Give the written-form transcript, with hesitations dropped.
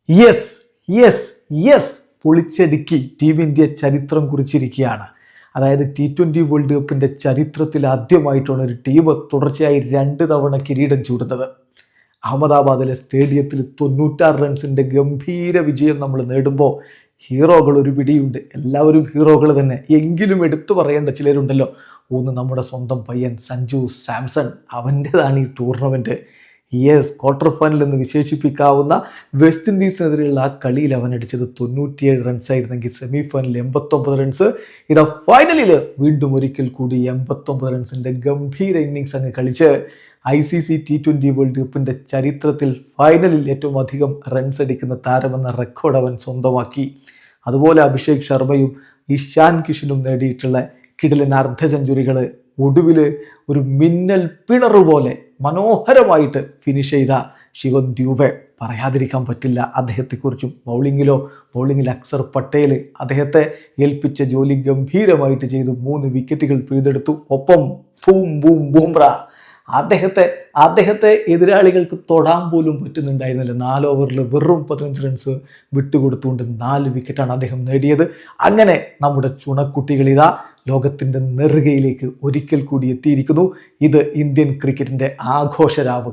Yes yes yes പൊളിച്ചടുക്കി team India ചരിത്രം കുറിച്ചിരിക്കുകയാണ്. അതായത് T20 വേൾഡ് കപ്പിൻ്റെ ചരിത്രത്തിൽ ആദ്യമായിട്ടാണ് ഒരു ടീം തുടർച്ചയായി 2 തവണ കിരീടം ചൂടുന്നത്. അഹമ്മദാബാദിലെ സ്റ്റേഡിയത്തിൽ 96 റൺസിൻ്റെ ഗംഭീര വിജയം നമ്മൾ നേടുമ്പോൾ ഹീറോകൾ ഒരു പിടിയുണ്ട്. എല്ലാവരും ഹീറോകൾ തന്നെ. എങ്കിലും എടുത്തു പറയേണ്ട ചിലരുണ്ടല്ലോ. ഒന്ന് നമ്മുടെ സ്വന്തം പയ്യൻ സഞ്ജു സാംസൺ, അവൻ്റെതാണ് ഈ ടൂർണമെൻറ്റ്. യെസ്, ക്വാർട്ടർ ഫൈനൽ എന്ന് വിശേഷിപ്പിക്കാവുന്ന വെസ്റ്റ് ഇൻഡീസിനെതിരെയുള്ള ആ കളിയിൽ അവൻ അടിച്ചത് 97 റൺസ് ആയിരുന്നെങ്കിൽ സെമി ഫൈനലിൽ 89 റൺസ്. ഇതാ ഫൈനലിൽ വീണ്ടും ഒരിക്കൽ കൂടി 89 റൺസിൻ്റെ ഗംഭീര ഇന്നിങ്സ് അങ്ങ് കളിച്ച് ICC T20 വേൾഡ് കപ്പിൻ്റെ ചരിത്രത്തിൽ ഫൈനലിൽ ഏറ്റവും അധികം റൺസ് അടിക്കുന്ന താരമെന്ന റെക്കോർഡ് അവൻ സ്വന്തമാക്കി. അതുപോലെ അഭിഷേക് ശർമ്മയും ഇഷാൻ കിഷനും നേടിയിട്ടുള്ള കിടിലൻ അർദ്ധ സെഞ്ചുറികൾ ഒടുവിൽ ഒരു മിന്നൽ പിണറ് പോലെ മനോഹരമായിട്ട് ഫിനിഷ് ചെയ്ത ശിവൻ ദ്യൂബെ പറയാതിരിക്കാൻ പറ്റില്ല. അദ്ദേഹത്തെക്കുറിച്ചും ബൗളിങ്ങിൽ അക്സർ പട്ടേൽ അദ്ദേഹത്തെ ഏൽപ്പിച്ച ജോലി ഗംഭീരമായിട്ട് ചെയ്തു. 3 വിക്കറ്റുകൾ പിഴുതെടുത്തു. ഒപ്പം ബൂംറ അദ്ദേഹത്തെ എതിരാളികൾക്ക് തൊടാൻ പോലും പറ്റുന്നുണ്ടായിരുന്നില്ല. 4 ഓവറിൽ വെറും 15 റൺസ് വിട്ടുകൊടുത്തുകൊണ്ട് 4 വിക്കറ്റാണ് അദ്ദേഹം നേടിയത്. അങ്ങനെ നമ്മുടെ ചുണക്കുട്ടികൾ ഇതാ ലോകത്തിൻ്റെ നെറുകയിലേക്ക് ഒരിക്കൽ കൂടി എത്തിയിരിക്കുന്നു. ഇത് ഇന്ത്യൻ ക്രിക്കറ്റിൻ്റെ ആഘോഷരാവ്.